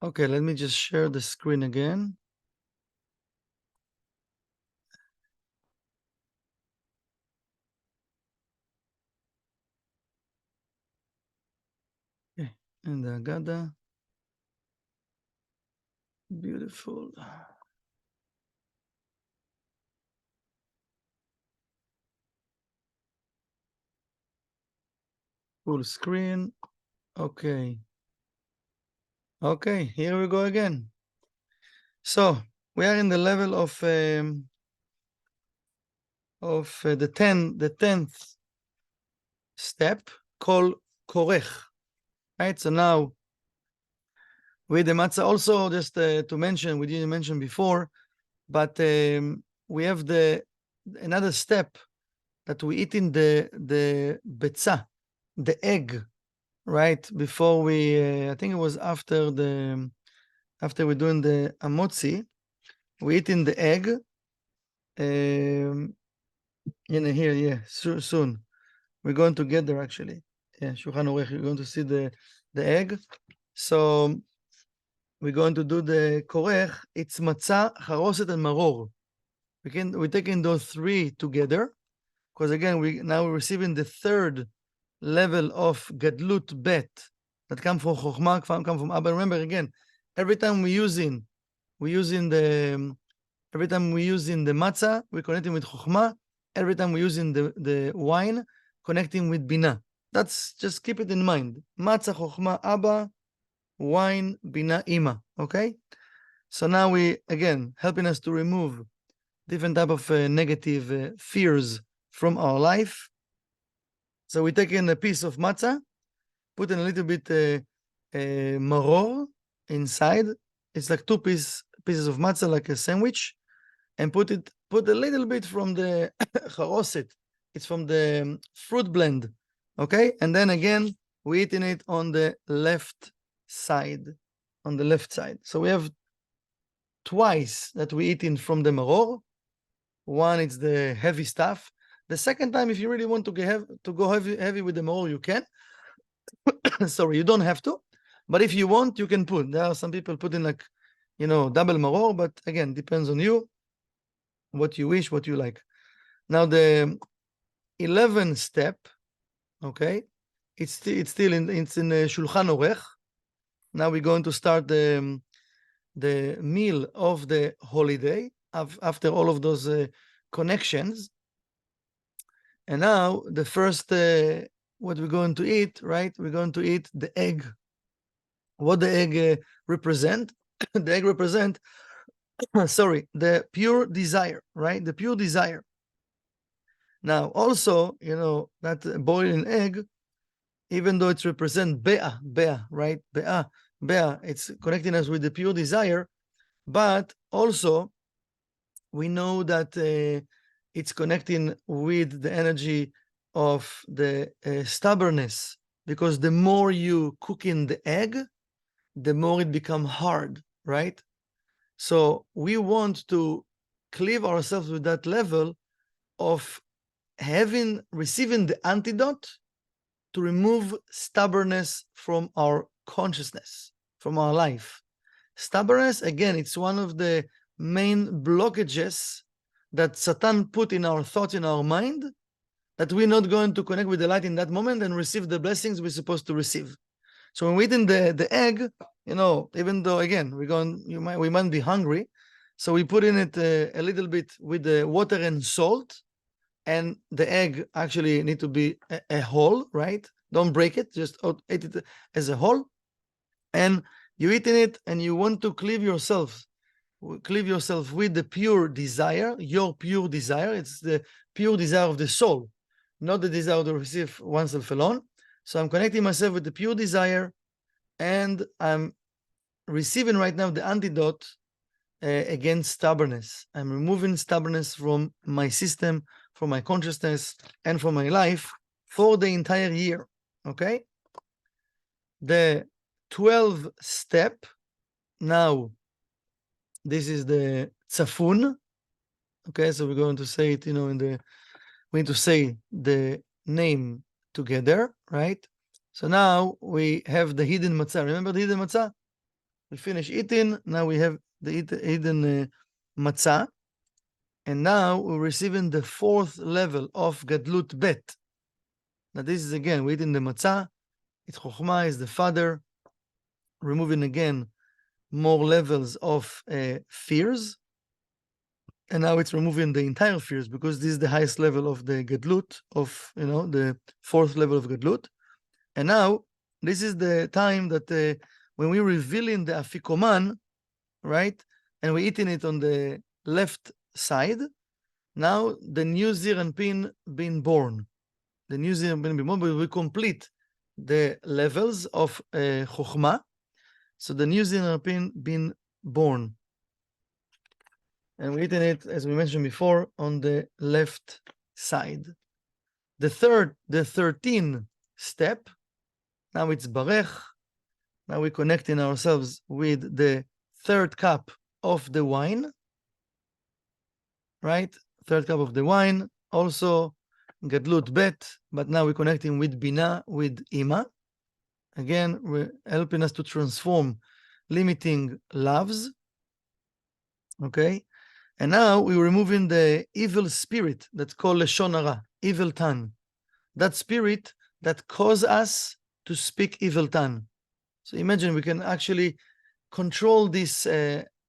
Okay, let me just share the screen again. Okay, and the Agada. Beautiful. Full screen. Okay. Okay, here we go again. So we are in the level of the 10th step called korech. Right. So now with the matzah, also just to mention, we didn't mention before, but we have another step that we eat in the betzah, the egg, right? Before we, I think it was after we're doing the amotzi, we eat in the egg. In here, yeah, soon. We're going to get there actually. Yeah, Shulchan Aruch, you're going to see the egg. So we're going to do the korech. It's matzah, charoset, and maror. We're taking those three together, because again, we're receiving the third level of gadlut bet that come from chokhmah, come from Abba. Remember again, every time we're using the matzah, we're connecting with chokhmah. Every time we're using the wine, connecting with bina. That's just keep it in mind. Matzah, chokhmah, Abba, wine, bina, ima. Okay. So now we again helping us to remove different type of negative fears from our life. So we take in a piece of matzah, put in a little bit maror inside. It's like two pieces of matzah, like a sandwich, and put a little bit from the charoset. It's from the fruit blend, okay? And then again, we eating it on the left side, So we have twice that we eating from the maror. One, it's the heavy stuff. The second time, if you really want to go heavy with the maror, you can. Sorry, you don't have to. But if you want, you can put. There are some people putting like, double maror, but again, depends on you, what you wish, what you like. Now the 11th step, okay, it's still in Shulchan Aruch. Now we're going to start the meal of the holiday after all of those connections. And now the first, what we're going to eat, right? We're going to eat the egg. What the egg represent? The egg represent, sorry, the pure desire, right? The pure desire. Now, also, that boiling egg, even though it represents be'ah, right? Be'ah, it's connecting us with the pure desire, but also we know that it's connecting with the energy of the stubbornness, because the more you cook in the egg, the more it becomes hard, right? So we want to cleave ourselves with that level of receiving the antidote to remove stubbornness from our consciousness, from our life. Stubbornness, again, it's one of the main blockages that Satan put in our thoughts, in our mind, that we're not going to connect with the light in that moment and receive the blessings we're supposed to receive. So when we're eating the egg, even though again we might be hungry, so we put in it a little bit with the water and salt, and the egg actually need to be a whole, right? Don't break it, just eat it as a whole. And you're eating it, and you want to cleave yourself with the pure desire, your pure desire. It's the pure desire of the soul, not the desire to receive oneself alone. So I'm connecting myself with the pure desire, and I'm receiving right now the antidote against stubbornness. I'm removing stubbornness from my system, from my consciousness, and from my life for the entire year. Okay? The 12th step, now, this is the tzafun. Okay, so we're going to say it, we need to say the name together, right? So now we have the hidden matzah. Remember the hidden matzah? We finish eating. Now we have the eaten matzah. And now we're receiving the fourth level of Gadlut Bet. Now this is again, we're eating the matzah. It's Chokhmah is the father, removing again more levels of fears. And now it's removing the entire fears because this is the highest level of the Gadlut, of, the fourth level of Gadlut. And now this is the time that when we're revealing the Afikoman, right, and we're eating it on the left side, now the new Zir and Pin being born. The new Zir and Pin being born, but we complete the levels of Chokhmah. So the new Zir and Pin being born. And we're eating it, as we mentioned before, on the left side. The 13th step, now it's Barech. Now we're connecting ourselves with the third cup of the wine, right? Third cup of the wine, also Gadlut Bet, but now we're connecting with Bina, with Ima. Again, we're helping us to transform limiting loves, okay? And now we're removing the evil spirit that's called Leshon Hara, evil tongue. That spirit that causes us to speak evil tongue. So imagine we can actually control this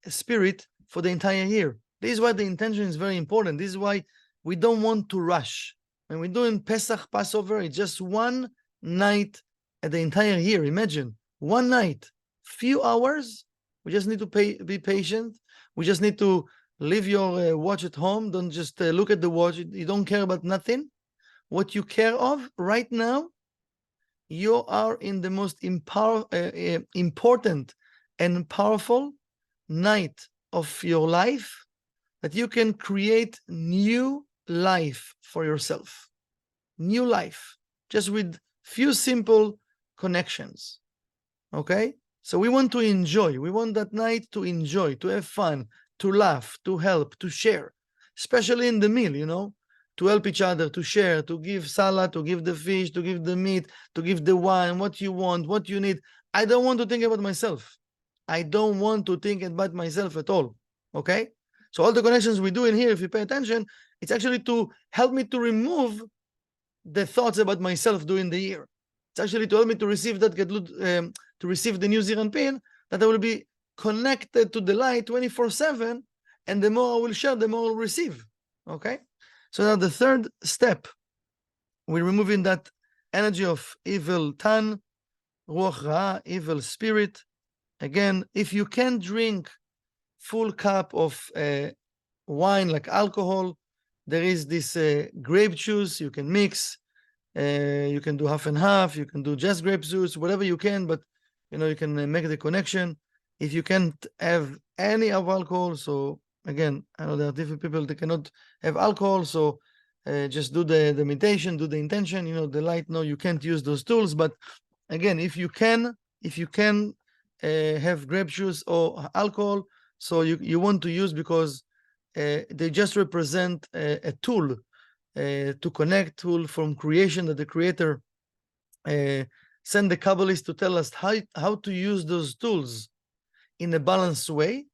spirit for the entire year. This is why the intention is very important. This is why we don't want to rush. When we're doing Pesach, Passover, it's just one night at the entire year. Imagine, one night, few hours. We just need to be patient. We just need to leave your watch at home. Don't just look at the watch. You don't care about nothing. What you care of right now, you are in the most important and powerful night of your life that you can create new life for yourself. New life, just with few simple connections. Okay? So we want to enjoy. We want that night to enjoy, to have fun, to laugh, to help, to share, especially in the meal, to help each other, to share, to give salad, to give the fish, to give the meat, to give the wine, what you want, what you need. I don't want to think about myself. I don't want to think about myself at all, okay? So all the connections we do in here, if you pay attention, it's actually to help me to remove the thoughts about myself during the year. It's actually to help me to receive that Gadlut, to receive the new Zir and Pin, that I will be connected to the light 24/7, and the more I will share, the more I will receive, okay? So now the third step, we're removing that energy of evil tan, ruach ra, evil spirit. Again, if you can't drink full cup of wine like alcohol, there is this grape juice you can mix. You can do half and half. You can do just grape juice, whatever you can. But you can make the connection. If you can't have any of alcohol, so again, I know there are different people that cannot have alcohol, so just do the meditation, do the intention. The light. No, you can't use those tools. But again, if you can have grape juice or alcohol, so you want to use, because they just represent a tool to connect, tool from creation that the Creator sent the Kabbalists to tell us how to use those tools in a balanced way,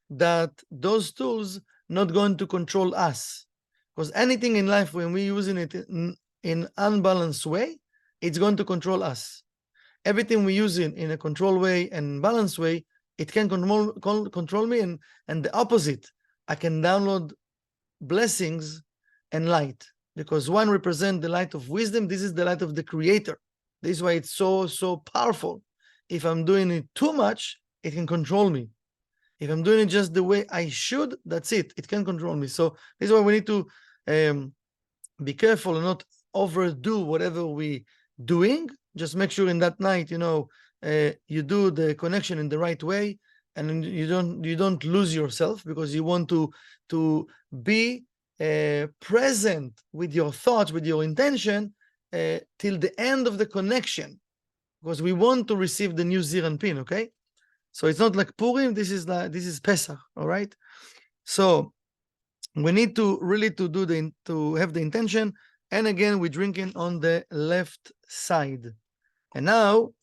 that those tools not going to control us. Because anything in life, when we're using it in unbalanced way, it's going to control us. Everything we use in a control way and balanced way, it can control me, and the opposite. I can download blessings and light, because one represents the light of wisdom. This is the light of the Creator. This is why it's so powerful. If I'm doing it too much, it can control me. If I'm doing it just the way I should, that's it. It can control me. So this is why we need to be careful and not overdo whatever we doing. Just make sure in that night, you do the connection in the right way, and you don't lose yourself, because you want to be present with your thoughts, with your intention, till the end of the connection, because we want to receive the new Zir and Pin. Okay, so it's not like Purim. This is Pesach. All right. So we need to really to have the intention, and again we're drinking on the left side. And now,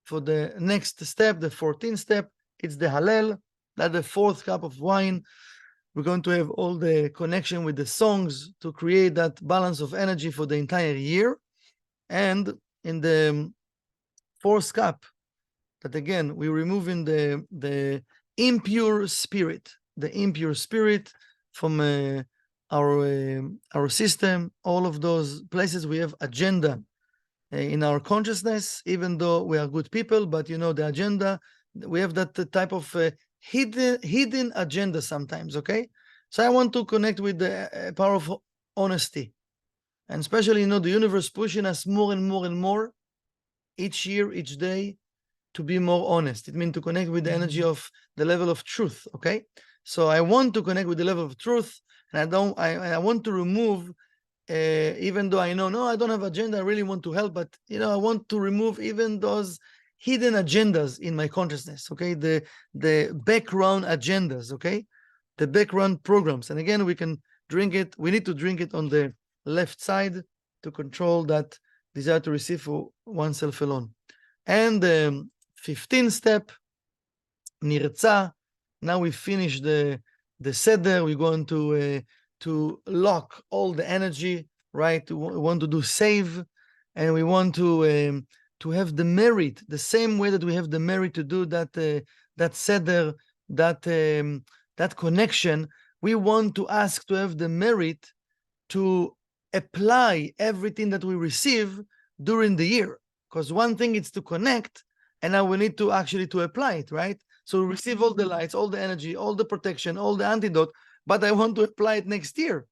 for the next step, the 14th step, it's the Hallel, that's the fourth cup of wine. We're going to have all the connection with the songs to create that balance of energy for the entire year. And in the fourth cup, that again, we're removing the impure spirit from our system. All of those places we have agenda in our consciousness, even though we are good people, but you know, the agenda, we have that type of hidden agenda sometimes, okay? So I want to connect with the power of honesty. And especially, you know, the universe pushing us more and more and more each year, each day, to be more honest. It means to connect with the energy of the level of truth, okay? So I want to connect with the level of truth, and I want to remove, even though I know, no, I don't have agenda, I really want to help, but, you know, I want to remove even those hidden agendas in my consciousness, okay? The background agendas, okay? The background programs. And again, we need to drink it on the left side to control that desire to receive for oneself alone. And 15th step, nirtza. Now we finish the seder. We're going to lock all the energy, right? We want to do save, and we want to have the merit, the same way that we have the merit to do that seder, that connection. We want to ask to have the merit to apply everything that we receive during the year. Because one thing is to connect, and now we need to actually to apply it, right? So we receive all the lights, all the energy, all the protection, all the antidote, but I want to apply it next year.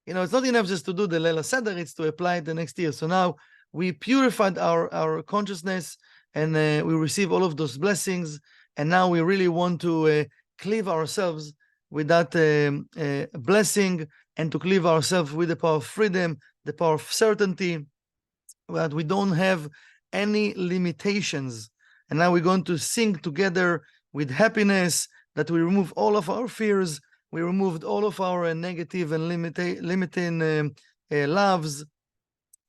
You know, it's not enough just to do the Leila Seder, it's to apply it the next year. So now we purified our consciousness, and we receive all of those blessings, and now we really want to cleave ourselves with that blessing, and to cleave ourselves with the power of freedom, the power of certainty, that we don't have any limitations. And now we're going to sing together with happiness, that we remove all of our fears, we removed all of our negative and limiting loves,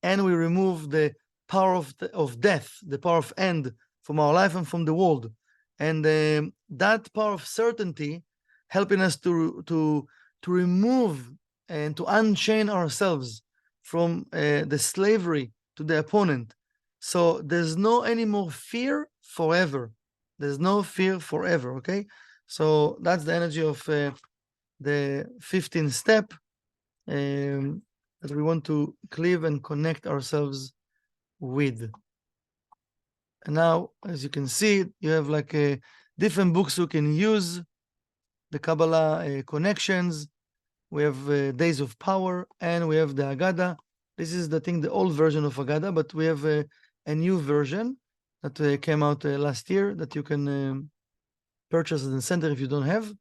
and we remove the power of death, the power of end from our life and from the world. And that power of certainty helping us to remove and to unchain ourselves from the slavery to the opponent. So there's no any more fear forever. There's no fear forever, okay? So that's the energy of the 15th step, that we want to cleave and connect ourselves with. And now, as you can see, you have like different books you can use, the Kabbalah connections. We have Days of Power, and we have the Agada. This is the old version of Agada, but we have a new version that came out last year that you can purchase in the center if you don't have,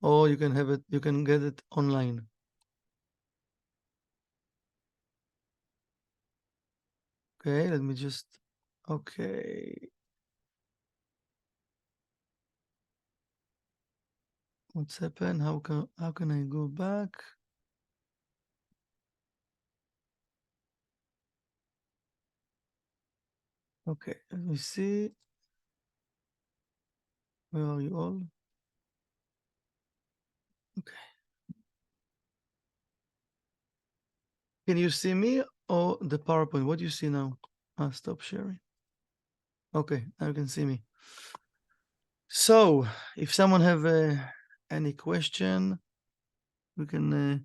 or you can have it, you can get it online. Okay, let me just, okay. What's happened? How can I go back? Okay, let me see. Where are you all? Okay. Can you see me or the PowerPoint? What do you see now? Stop sharing. Okay, now you can see me. So, if someone have any question, we can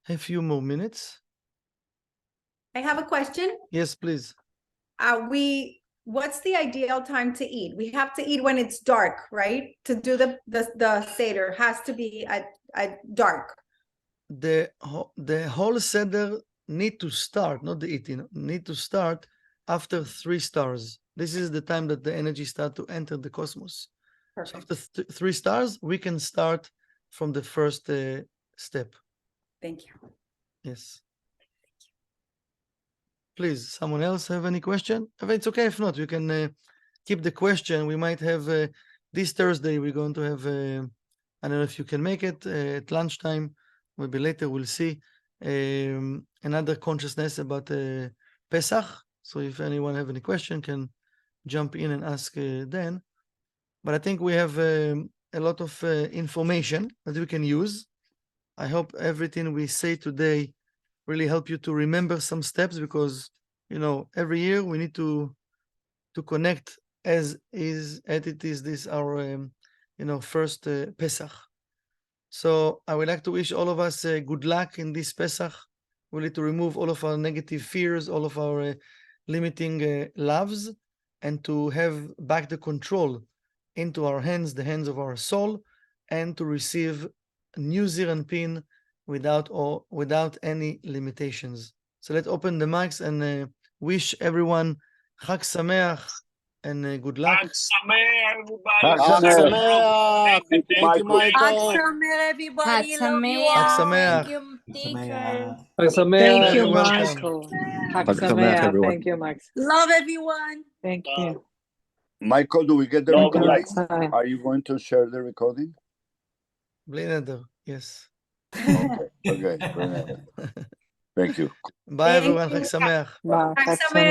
have a few more minutes. I have a question. Yes, please. What's the ideal time to eat? We have to eat when it's dark, right? To do the Seder has to be at dark. The whole Seder need to start, not the eating, need to start after 3 stars. This is the time that the energy start to enter the cosmos. Perfect. So after 3 stars, we can start from the first step. Thank you. Yes. Please, someone else have any question? If it's okay, if not, you can keep the question. We might have this Thursday, we're going to have, I don't know if you can make it at lunchtime, maybe later we'll see, another consciousness about Pesach. So if anyone have any question, can jump in and ask then. but I think we have a lot of information that we can use. I hope everything we say today really help you to remember some steps, because every year we need to connect as it is this our first Pesach. So I would like to wish all of us good luck in this Pesach. We need to remove all of our negative fears, all of our limiting loves, and to have back the control into our hands, the hands of our soul, and to receive a new Zir and Pin without any limitations. So let's open the mics and wish everyone Chag Sameach and good luck. Chag Sameach, everybody. Chag Chag Sameach. Sameach. Thank you, Michael. everybody. Chag Love you Chag all. Sameach. Thank you, teacher. Thank you, Very welcome. Michael. Chag Sameach, everyone. Thank you, Max. Love everyone. Thank you. Michael, do we get the Love recording? you. Are you going to share the recording? בלי נדר, yes. Okay, very nice. Thank you. Bye Thank everyone, you. חג שמח. Bye. Chag Chag Sameach.